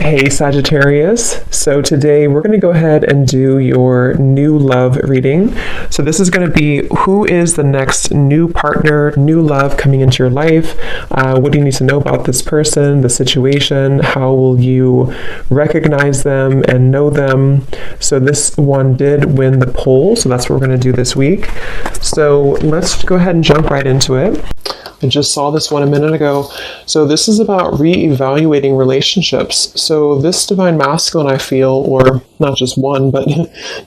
Hey Sagittarius, so today we're going to go ahead and do your new love reading. So this is going to be who is the next new partner, new love coming into your life. What do you need to know about this person, the situation? How will you recognize them and know them? So this one did win the poll, so that's what we're going to do this week. So let's go ahead and jump right into it. I just saw this one a minute ago. So this is about reevaluating relationships. So this divine masculine, I feel, or not just one, but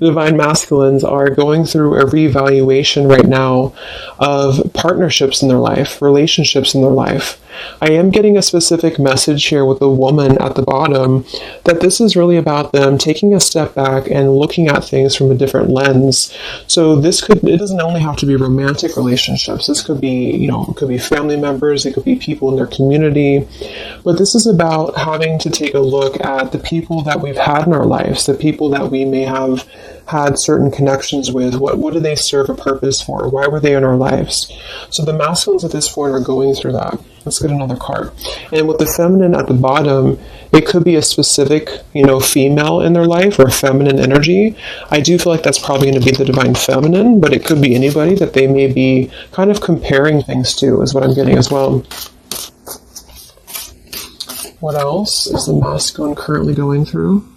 divine masculines are going through a reevaluation right now of partnerships in their life, relationships in their life. I am getting a specific message here with the woman at the bottom that this is really about them taking a step back and looking at things from a different lens. So it doesn't only have to be romantic relationships. This could be, it could be family members, it could be people in their community. But this is about having to take a look at the people that we've had in our lives, the people that we may have had certain connections with. What do they serve a purpose for? Why were they in our lives? So the masculines at this point are going through that. Let's get another card. And with the feminine at the bottom, it could be a specific, female in their life or feminine energy. I do feel like that's probably going to be the divine feminine, but it could be anybody that they may be kind of comparing things to, is what I'm getting as well. What else is the masculine currently going through?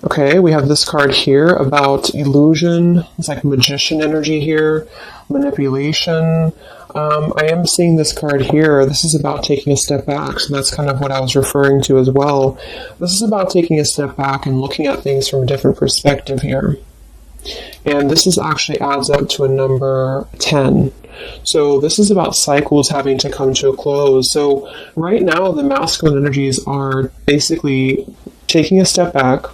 Okay, we have this card here about illusion. It's like magician energy here, manipulation. I am seeing this card here. This is about taking a step back. So that's kind of what I was referring to as well. This is about taking a step back and looking at things from a different perspective here. And this is actually adds up to a number 10. So this is about cycles having to come to a close. So right now the masculine energies are basically taking a step back,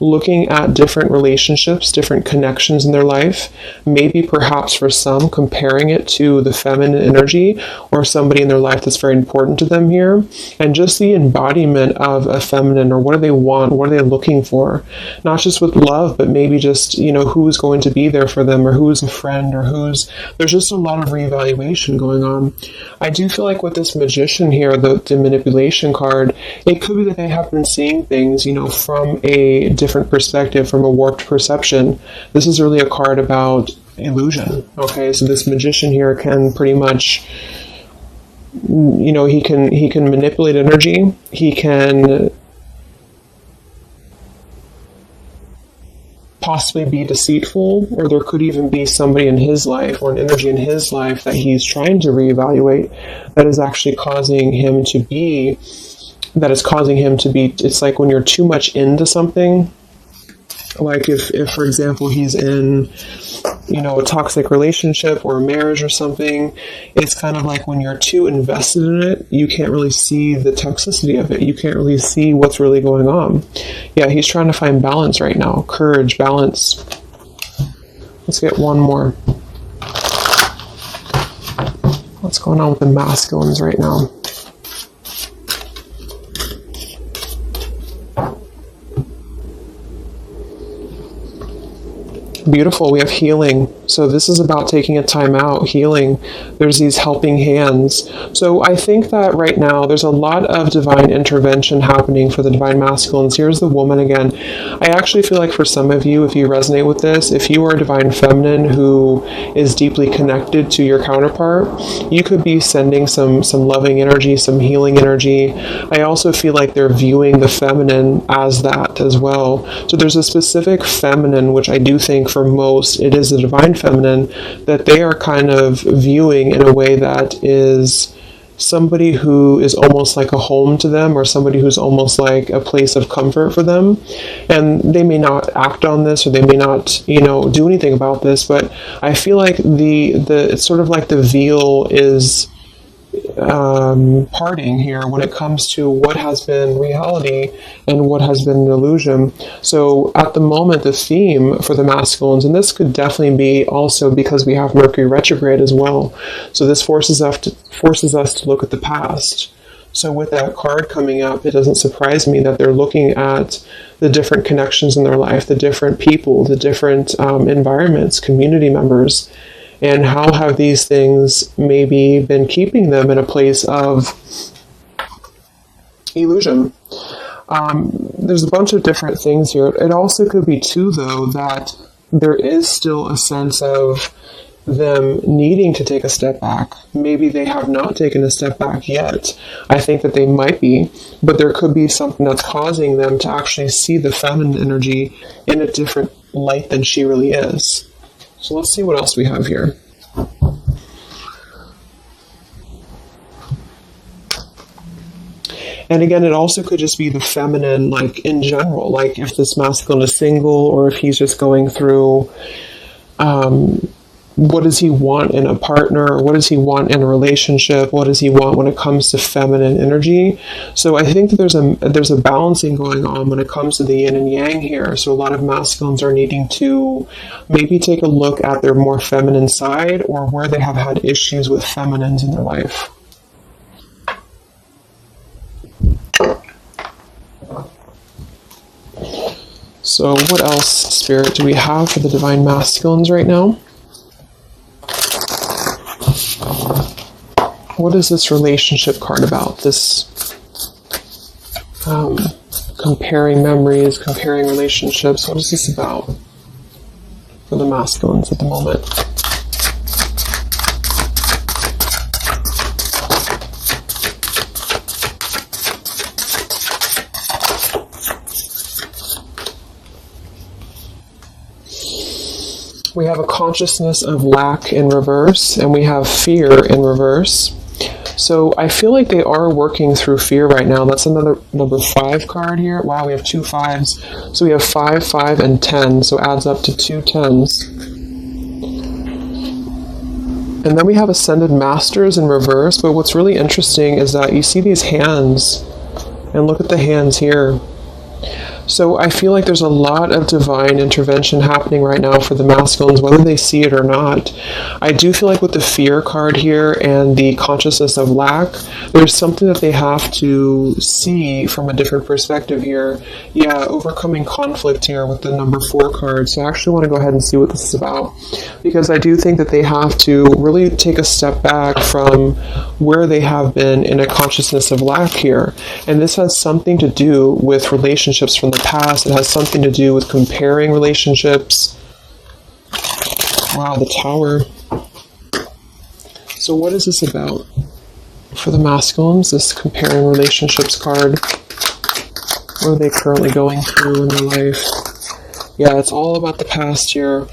looking at different relationships, different connections in their life, maybe perhaps for some comparing it to the feminine energy or somebody in their life that's very important to them here, and just the embodiment of a feminine, or what do they want, what are they looking for, not just with love, but maybe just, who's going to be there for them, or who's a friend, or there's just a lot of reevaluation going on. I do feel like with this magician here, the manipulation card, it could be that they have been seeing things, from a different perspective, from a warped perception. This is really a card about illusion. Okay, so this magician here can pretty much, he can manipulate energy. He can possibly be deceitful, or there could even be somebody in his life or an energy in his life that he's trying to reevaluate that is actually causing him to be, it's like when you're too much into something, like if for example, he's in, a toxic relationship or a marriage or something, it's kind of like when you're too invested in it, you can't really see the toxicity of it. You can't really see what's really going on. Yeah, he's trying to find balance right now. Courage, balance. Let's get one more. What's going on with the masculines right now? Beautiful. We have healing. So this is about taking a time out, healing. There's these helping hands. So I think that right now there's a lot of divine intervention happening for the divine masculines. Here's the woman again. I actually feel like for some of you, if you resonate with this, if you are a divine feminine who is deeply connected to your counterpart, you could be sending some loving energy, some healing energy. I also feel like they're viewing the feminine as that as well. So there's a specific feminine, which I do think for most, it is the divine feminine, that they are kind of viewing in a way that is somebody who is almost like a home to them, or somebody who's almost like a place of comfort for them. And they may not act on this, or they may not, do anything about this, but I feel like it's sort of like the veil is parting here when it comes to what has been reality and what has been an illusion. So at the moment, the theme for the masculines, and this could definitely be also because we have Mercury retrograde as well. So this forces us to look at the past. So with that card coming up, it doesn't surprise me that they're looking at the different connections in their life, the different people, the different environments, community members, and how have these things maybe been keeping them in a place of illusion. There's a bunch of different things here. It also could be too, though, that there is still a sense of them needing to take a step back. Maybe they have not taken a step back yet. I think that they might be, but there could be something that's causing them to actually see the feminine energy in a different light than she really is. So let's see what else we have here. And again, it also could just be the feminine, like in general, like if this masculine is single or if he's just going through, what does he want in a partner? What does he want in a relationship? What does he want when it comes to feminine energy? So I think that there's a balancing going on when it comes to the yin and yang here. So a lot of masculines are needing to maybe take a look at their more feminine side or where they have had issues with feminines in their life. So what else, Spirit, do we have for the Divine Masculines right now? What is this relationship card about? This comparing memories, comparing relationships. What is this about for the masculines at the moment? We have a consciousness of lack in reverse, and we have fear in reverse. So I feel like they are working through fear right now. That's another number 5 card here. Wow, we have 2 5s. So we have 5, 5, and 10. So it adds up to 2 10s. And then we have Ascended Masters in reverse. But what's really interesting is that you see these hands. And look at the hands here. So I feel like there's a lot of divine intervention happening right now for the masculines, whether they see it or not. I do feel like with the fear card here and the consciousness of lack, there's something that they have to see from a different perspective here. Yeah, overcoming conflict here with the number 4 card. So I actually want to go ahead and see what this is about, because I do think that they have to really take a step back from where they have been in a consciousness of lack here. And this has something to do with relationships from the past. It has something to do with comparing relationships. Wow, the Tower. So what is this about for the masculines, this comparing relationships card? What are they currently going through in their life? Yeah, it's all about the past here.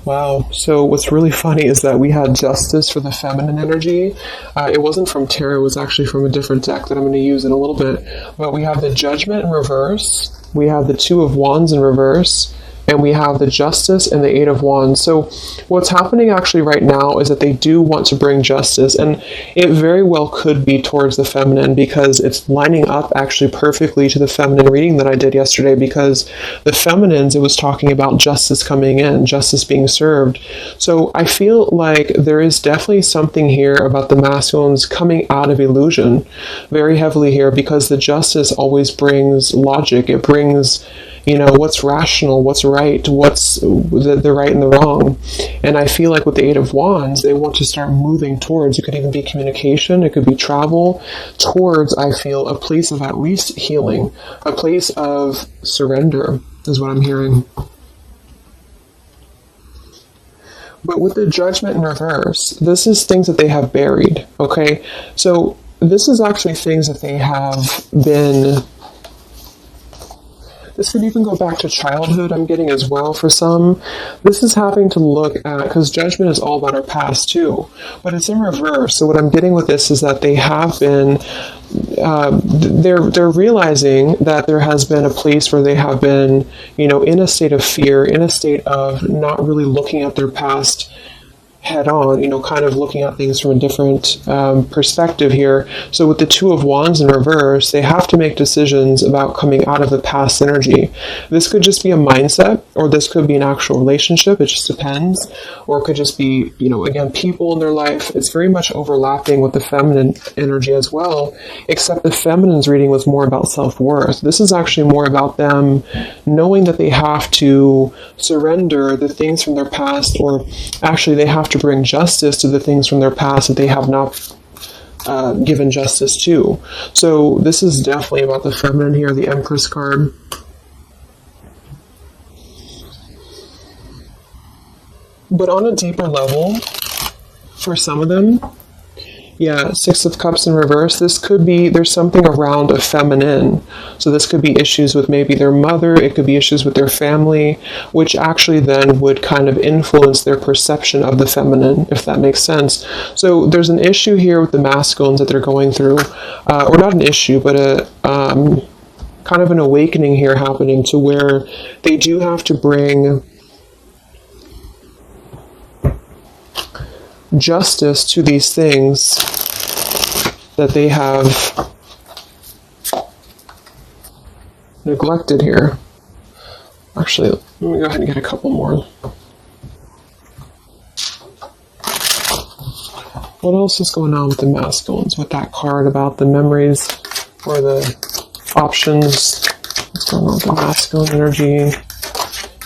Wow. So what's really funny is that we had Justice for the feminine energy. It wasn't from tarot. It was actually from a different deck that I'm going to use in a little bit. But we have the Judgment in reverse. We have the 2 of Wands in reverse. And we have the Justice and the 8 of Wands. So what's happening actually right now is that they do want to bring justice. And it very well could be towards the feminine, because it's lining up actually perfectly to the feminine reading that I did yesterday, because the feminines, it was talking about justice coming in, justice being served. So I feel like there is definitely something here about the masculines coming out of illusion very heavily here, because the justice always brings logic. It brings, what's rational, what's right, what's the right and the wrong. And I feel like with the 8 of Wands, they want to start moving towards, it could even be communication, it could be travel, towards, I feel, a place of at least healing, a place of surrender, is what I'm hearing. But with the Judgment in reverse, this is things that they have buried, okay? So this is actually things that they have been... This could even go back to childhood, I'm getting as well for some. This is having to look at, because Judgment is all about our past too, but it's in reverse. So what I'm getting with this is that they have been, they're realizing that there has been a place where they have been, in a state of fear, in a state of not really looking at their past head on, kind of looking at things from a different perspective here. So with the 2 of Wands in reverse, they have to make decisions about coming out of the past energy. This could just be a mindset, or this could be an actual relationship. It just depends. Or it could just be, again, people in their life. It's very much overlapping with the feminine energy as well, except the feminine's reading was more about self-worth. This is actually more about them knowing that they have to surrender the things from their past, or actually they have to bring justice to the things from their past that they have not given justice to. So this is definitely about the feminine here, the Empress card. But on a deeper level, for some of them, yeah, Six of Cups in reverse, this could be, there's something around a feminine. So this could be issues with maybe their mother, it could be issues with their family, which actually then would kind of influence their perception of the feminine, if that makes sense. So there's an issue here with the masculines that they're going through, or not an issue, but a kind of an awakening here happening to where they do have to bring justice to these things that they have neglected here. Actually, let me go ahead and get a couple more. What else is going on with the masculines with that card about the memories or the options? What's going on with the masculine energy?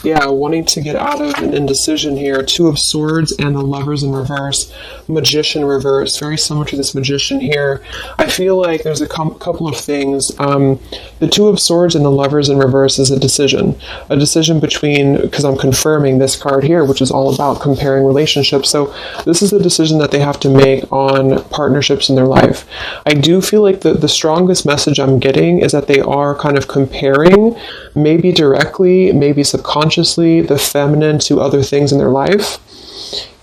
Yeah, wanting to get out of an indecision here. Two of Swords and the Lovers in reverse. Magician reverse. Very similar to this Magician here. I feel like there's a couple of things. The Two of Swords and the Lovers in reverse is a decision. A decision between, because I'm confirming this card here, which is all about comparing relationships. So this is a decision that they have to make on partnerships in their life. I do feel like the strongest message I'm getting is that they are kind of comparing, maybe directly, maybe subconsciously, the feminine to other things in their life.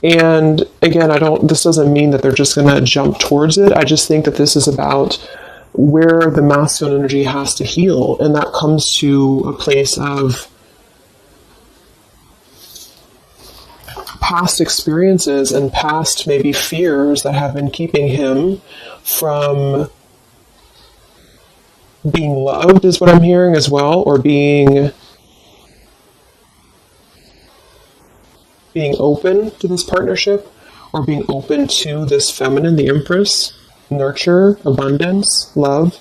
And again, this doesn't mean that they're just going to jump towards it. I just think that this is about where the masculine energy has to heal, and that comes to a place of past experiences and past maybe fears that have been keeping him from being loved, is what I'm hearing as well, or being open to this partnership, or being open to this feminine, the Empress, nurture, abundance, love,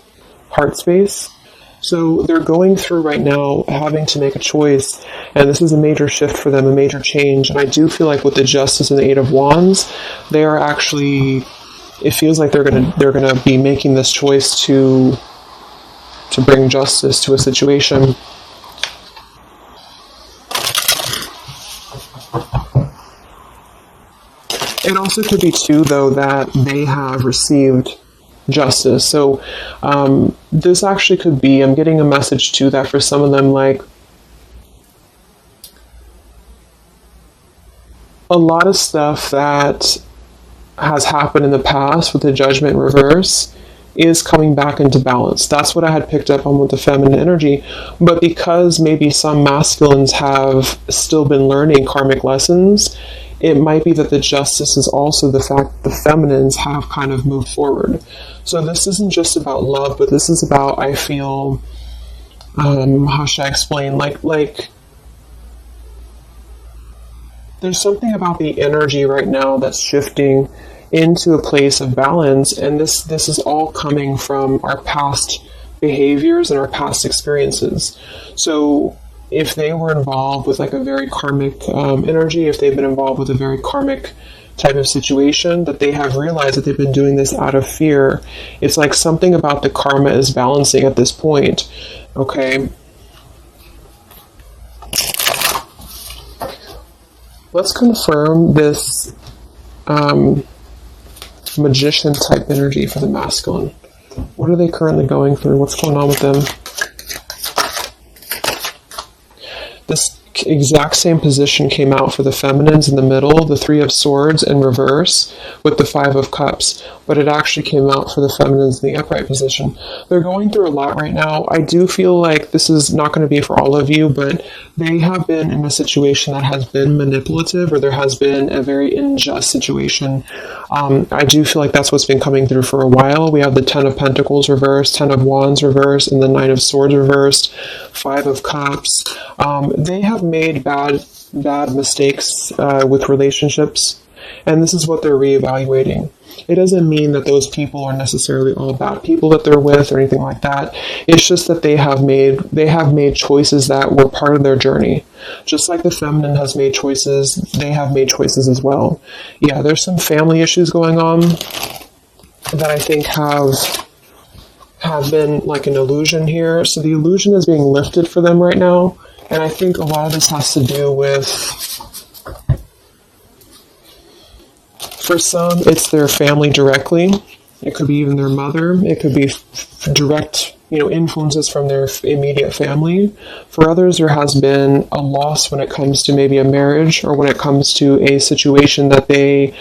heart space. So they're going through right now having to make a choice, and this is a major shift for them, a major change. And I do feel like with the Justice and the Eight of Wands, they are actually, it feels like they're gonna be making this choice to bring justice to a situation. It also could be too, though, that they have received justice. So this actually could be, I'm getting a message too, that for some of them, like, a lot of stuff that has happened in the past with the Judgment in reverse is coming back into balance. That's what I had picked up on with the feminine energy. But because maybe some masculines have still been learning karmic lessons, it might be that the justice is also the fact that the feminines have kind of moved forward. So this isn't just about love, but this is about, I feel, how should I explain? Like there's something about the energy right now that's shifting into a place of balance, and this is all coming from our past behaviors and our past experiences. So if they were involved with like a very karmic energy, if they've been involved with a very karmic type of situation, that they have realized that they've been doing this out of fear. It's like something about the karma is balancing at this point. Okay. Let's confirm this magician type energy for the masculine. What are they currently going through? What's going on with them? This exact same position came out for the feminines in the middle, the Three of Swords in reverse with the Five of Cups, but it actually came out for the feminines in the upright position. They're going through a lot right now. I do feel like this is not going to be for all of you, but they have been in a situation that has been manipulative, or there has been a very unjust situation. I do feel like that's what's been coming through for a while. We have the Ten of Pentacles reversed, Ten of Wands reversed, and the Nine of Swords reversed, Five of Cups. They have made bad mistakes with relationships, and this is what they're reevaluating. It doesn't mean that those people are necessarily all bad people that they're with or anything like that. It's just that they have made choices that were part of their journey. Just like the feminine has made choices, they have made choices as well. Yeah, there's some family issues going on. that I think have been like an illusion here. So the illusion is being lifted for them right now. And I think a lot of this has to do with, for some, it's their family directly. It could be even their mother. It could be direct, influences from their immediate family. For others, there has been a loss when it comes to maybe a marriage, or when it comes to a situation that they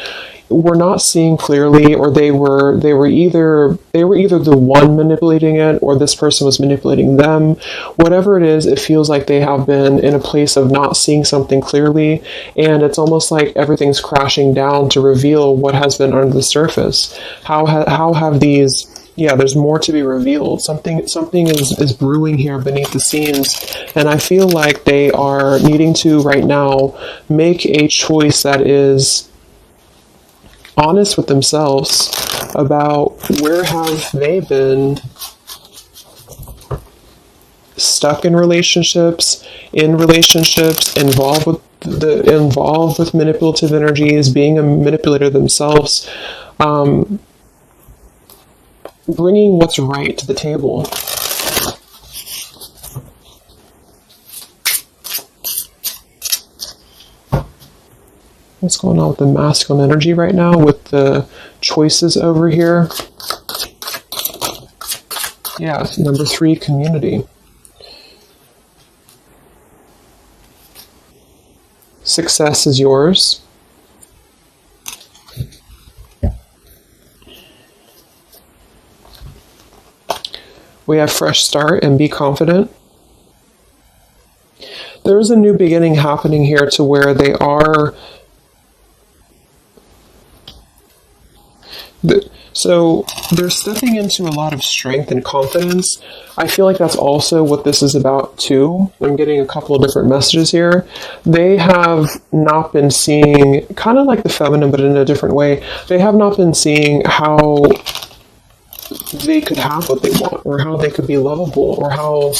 were not seeing clearly, or they were either the one manipulating it, or this person was manipulating them. Whatever it is, it feels like they have been in a place of not seeing something clearly, and it's almost like everything's crashing down to reveal what has been under the surface. How have these... Yeah, there's more to be revealed. Something is brewing here beneath the scenes, and I feel like they are needing to right now make a choice that is honest with themselves about where have they been stuck in relationships, involved with manipulative energies, being a manipulator themselves, bringing what's right to the table. What's going on with the masculine energy right now with the choices over here? Yeah, number 3, community. Success is yours. We have fresh start and be confident. There is a new beginning happening here to where they are... So they're stepping into a lot of strength and confidence. I feel like that's also what this is about too. I'm getting a couple of different messages here. They have not been seeing, kind of like the feminine, but in a different way. They have not been seeing how they could have what they want, or how they could be lovable, or how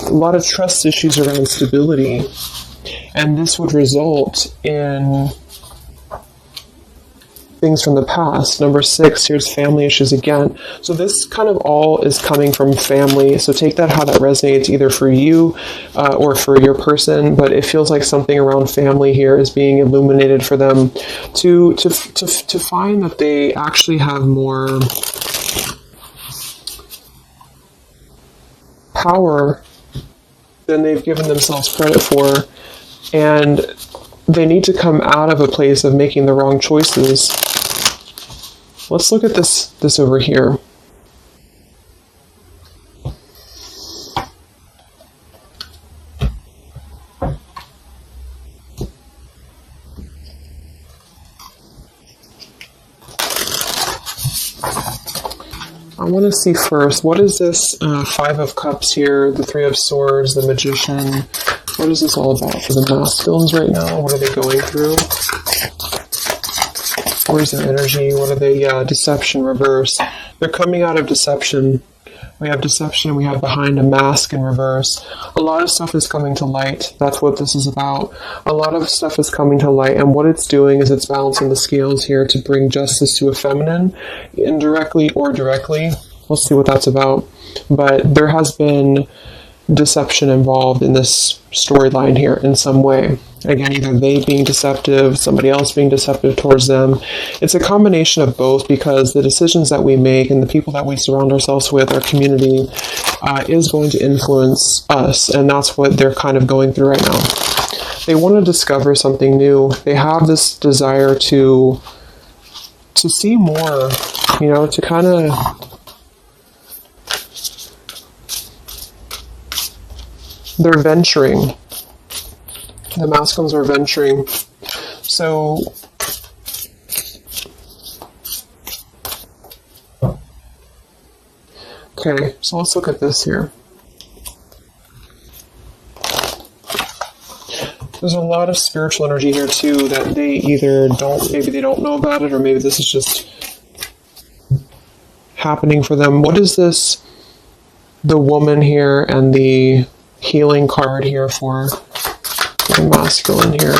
a lot of trust issues around stability. And this would result in things from the past. Number 6, here's family issues again. So this kind of all is coming from family. So take that how that resonates, either for you or for your person. But it feels like something around family here is being illuminated for them to find that they actually have more power than they've given themselves credit for. And they need to come out of a place of making the wrong choices. Let's look at this over here. I want to see first, what is this 5 of Cups here, the 3 of Swords, the Magician? What is this all about for the masculines right now? What are they going through? Where's their energy? What are they? Deception, reverse. They're coming out of deception. We have deception, we have behind a mask in reverse. A lot of stuff is coming to light. That's what this is about. A lot of stuff is coming to light, and what it's doing is it's balancing the scales here to bring justice to a feminine, indirectly or directly. Let's see what that's about. But there has been deception involved in this storyline here in some way. Again, either they being deceptive, somebody else being deceptive towards them. It's a combination of both, because the decisions that we make and the people that we surround ourselves with, our community, is going to influence us, and that's what they're kind of going through right now. They want to discover something new. They have this desire to see more, to kind of... They're venturing. The masculines are venturing. So, okay, so let's look at this here. There's a lot of spiritual energy here too that they either maybe they don't know about it, or maybe this is just happening for them. What is this? The woman here and the healing card here for the masculine here.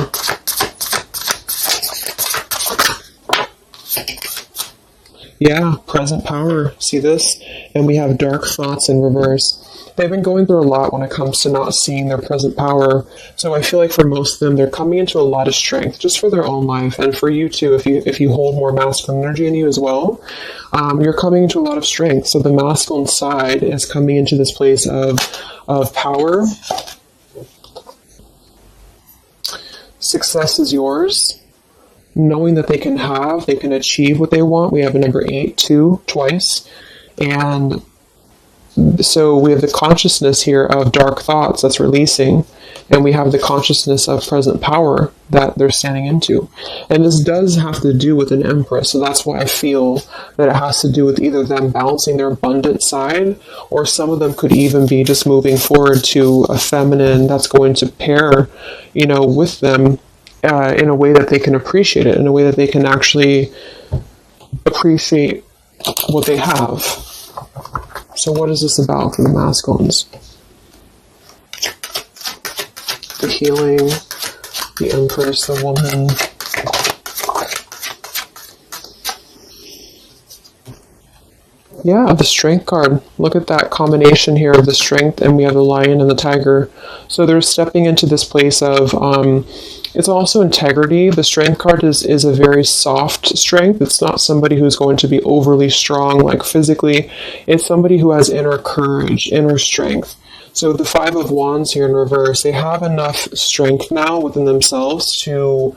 Yeah, present power. See this? And we have dark thoughts in reverse. They've been going through a lot when it comes to not seeing their present power. So I feel like for most of them, they're coming into a lot of strength just for their own life, and for you too. If you hold more masculine energy in you as well, you're coming into a lot of strength. So the masculine side is coming into this place of power. Success is yours. Knowing that they can achieve what they want. We have a number 8, 2, twice. And so we have the consciousness here of dark thoughts that's releasing, and we have the consciousness of present power that they're standing into. And this does have to do with an Empress, so that's why I feel that it has to do with either them balancing their abundant side, or some of them could even be just moving forward to a feminine that's going to pair, with them in a way that they can appreciate it, in a way that they can actually appreciate what they have. So what is this about for the masculines? The healing, the Empress, the woman. Yeah, the Strength card. Look at that combination here of the Strength, and we have the Lion and the Tiger. So they're stepping into this place of, it's also integrity. The Strength card is a very soft strength. It's not somebody who's going to be overly strong, like physically. It's somebody who has inner courage, inner strength. So the Five of Wands here in reverse, they have enough strength now within themselves to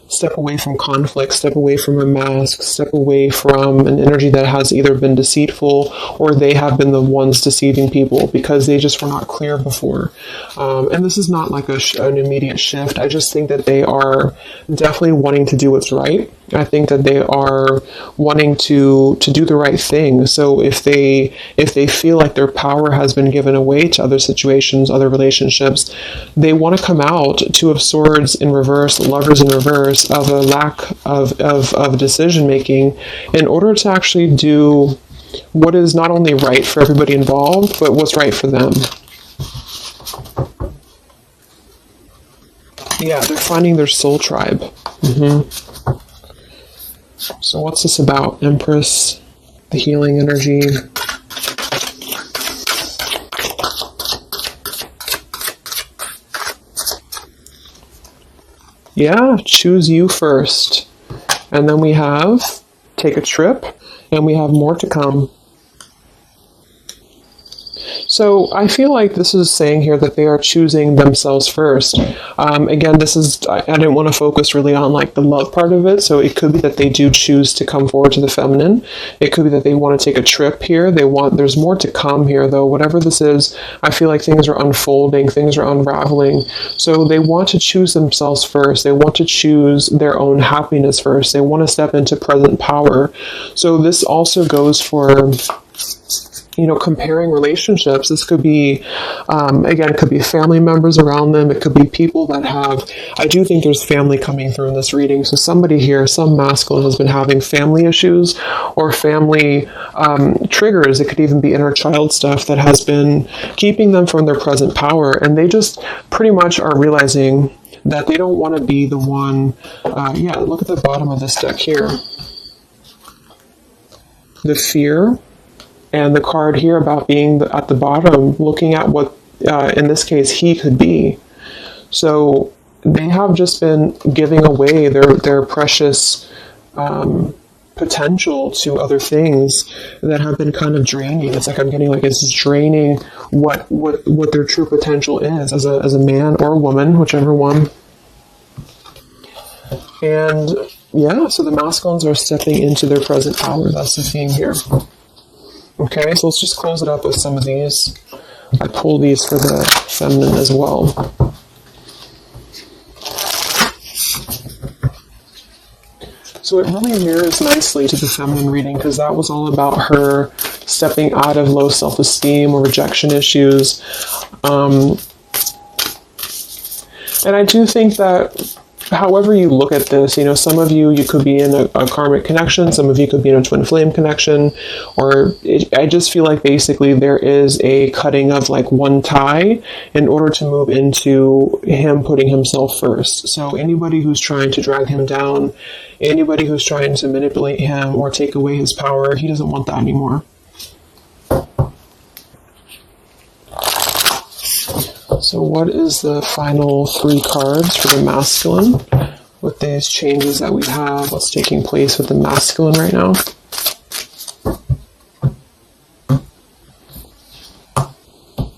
step away from conflict, step away from a mask, step away from an energy that has either been deceitful or they have been the ones deceiving people because they just were not clear before. And this is not like an immediate shift. I just think that they are definitely wanting to do what's right. I think that they are wanting to do the right thing. So if they feel like their power has been given away to other situations, other relationships, they want to come out. Two of Swords in reverse, Lovers in reverse, of a lack of decision making in order to actually do what is not only right for everybody involved, but what's right for them. Yeah, they're finding their soul tribe. So what's this about? Empress, the healing energy. Yeah, choose you first. And then we have take a trip, and we have more to come. So I feel like this is saying here that they are choosing themselves first. Again, I didn't want to focus really on like the love part of it. So it could be that they do choose to come forward to the feminine. It could be that they want to take a trip here. There's more to come here though. Whatever this is, I feel like things are unfolding, things are unraveling. So they want to choose themselves first. They want to choose their own happiness first. They want to step into present power. So this also goes for, comparing relationships. This could be, again, it could be family members around them. It could be people that I do think there's family coming through in this reading. So somebody here, some masculine has been having family issues or family triggers. It could even be inner child stuff that has been keeping them from their present power. And they just pretty much are realizing that they don't want to be the one. Look at the bottom of this deck here. The fear. And the card here about being at the bottom, looking at what, in this case, he could be. So they have just been giving away their precious potential to other things that have been kind of draining. It's like I'm getting like it's draining what their true potential is as a man or a woman, whichever one. And yeah, so the masculines are stepping into their present power. That's the theme here. Okay, so let's just close it up with some of these. I pull these for the feminine as well. So it really mirrors nicely to the feminine reading because that was all about her stepping out of low self-esteem or rejection issues. And I do think that however you look at this, you know, some of you could be in a karmic connection, some of you could be in a twin flame connection, or I just feel like basically there is a cutting of like one tie in order to move into him putting himself first. So anybody who's trying to drag him down, anybody who's trying to manipulate him or take away his power, he doesn't want that anymore. So what is the final 3 cards for the masculine with these changes that we have? What's taking place with the masculine right now?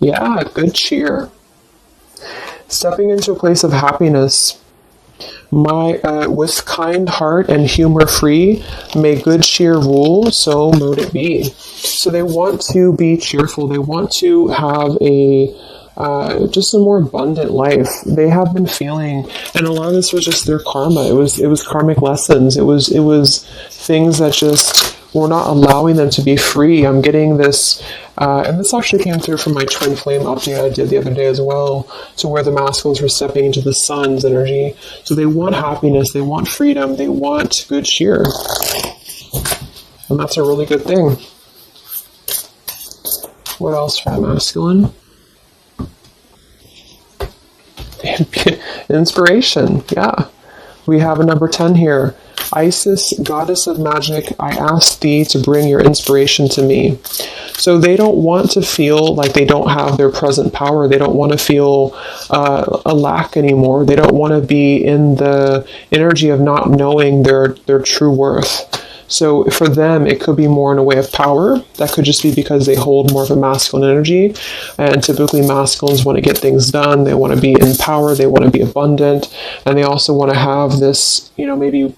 Yeah, good cheer. Stepping into a place of happiness. With kind heart and humor free, may good cheer rule, so mote it be. So they want to be cheerful. They want to have just a more abundant life. They have been feeling, and a lot of this was just their karma. It was karmic lessons. It was things that just were not allowing them to be free. I'm getting this, and this actually came through from my twin flame update I did the other day as well, to where the masculines were stepping into the sun's energy. So they want happiness, they want freedom, they want good cheer. And that's a really good thing. What else for the masculine? Inspiration, yeah. We have a number 10 here. Isis, goddess of magic, I ask thee to bring your inspiration to me. So they don't want to feel like they don't have their present power. They don't want to feel a lack anymore. They don't want to be in the energy of not knowing their true worth. So for them, it could be more in a way of power. That could just be because they hold more of a masculine energy. And typically masculines want to get things done. They want to be in power. They want to be abundant. And they also want to have this, you know, maybe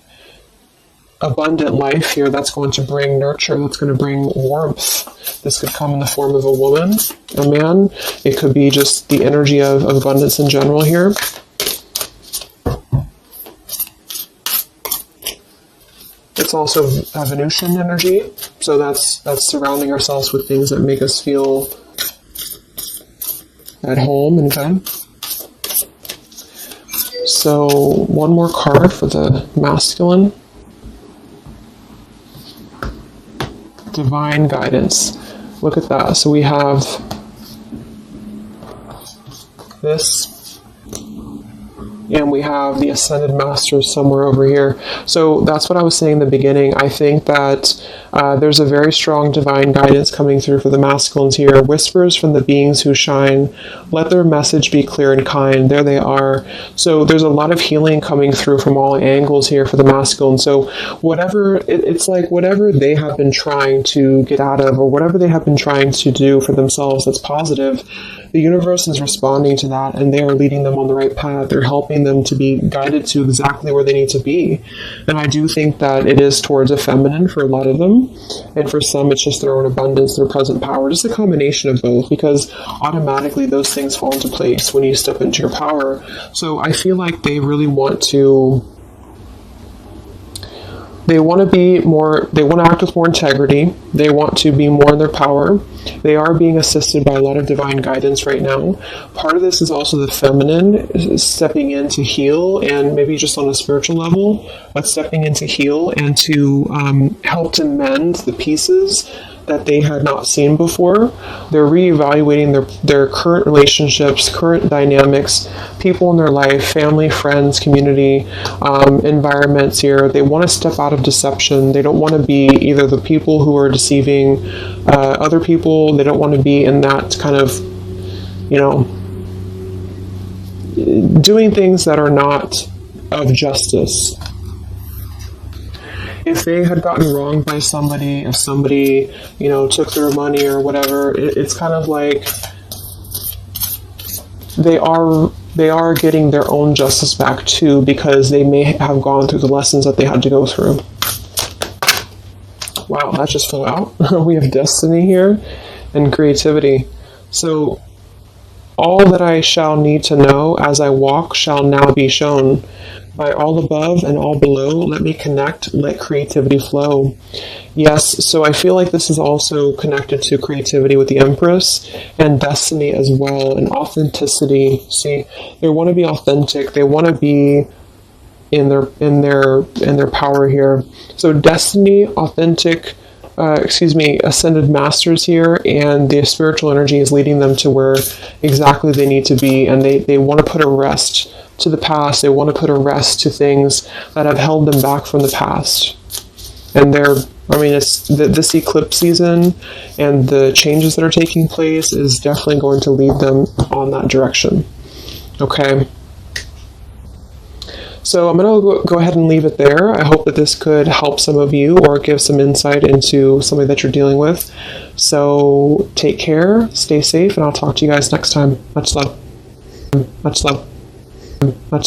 abundant life here that's going to bring nurture, that's going to bring warmth. This could come in the form of a woman, a man. It could be just the energy of abundance in general here. It's also a Venusian energy, so that's surrounding ourselves with things that make us feel at home and good. So one more card for the masculine. Divine guidance. Look at that. So we have this, and we have the Ascended Masters somewhere over here. So that's what I was saying in the beginning. I think that there's a very strong divine guidance coming through for the masculines here. Whispers from the beings who shine. Let their message be clear and kind. There they are. So there's a lot of healing coming through from all angles here for the masculine. So whatever, it's like whatever they have been trying to get out of, or whatever they have been trying to do for themselves that's positive, the universe is responding to that, and they are leading them on the right path. They're helping them to be guided to exactly where they need to be. And I do think that it is towards a feminine for a lot of them. And for some, it's just their own abundance, their present power, just a combination of both, because automatically those things fall into place when you step into your power. So I feel like they really want to, they want to act with more integrity. They want to be more in their power. They are being assisted by a lot of divine guidance right now. Part of this is also the feminine stepping in to heal, and maybe just on a spiritual level, but stepping in to heal and to help to mend the pieces that they had not seen before. They're reevaluating their current relationships, current dynamics, people in their life, family, friends, community, environments here. They want to step out of deception. They don't want to be either the people who are deceiving other people. They don't want to be in that kind of, you know, doing things that are not of justice. If they had gotten wronged by somebody, if somebody, you know, took their money or whatever, it's kind of like they are getting their own justice back too, because they may have gone through the lessons that they had to go through. Wow, that just flew out. We have destiny here and creativity. So all that I shall need to know as I walk shall now be shown. By all above and all below, let me connect, let creativity flow. Yes, so I feel like this is also connected to creativity with the Empress and destiny as well, and authenticity. See, they want to be authentic. They want to be in their power here. So destiny, authentic, ascended masters here, and the spiritual energy is leading them to where exactly they need to be, and they want to put a rest to the past. They want to put a rest to things that have held them back from the past. And it's this eclipse season and the changes that are taking place is definitely going to lead them on that direction. Okay. So I'm going to go ahead and leave it there. I hope that this could help some of you or give some insight into something that you're dealing with. So take care, stay safe, and I'll talk to you guys next time. Much love. Much love. Much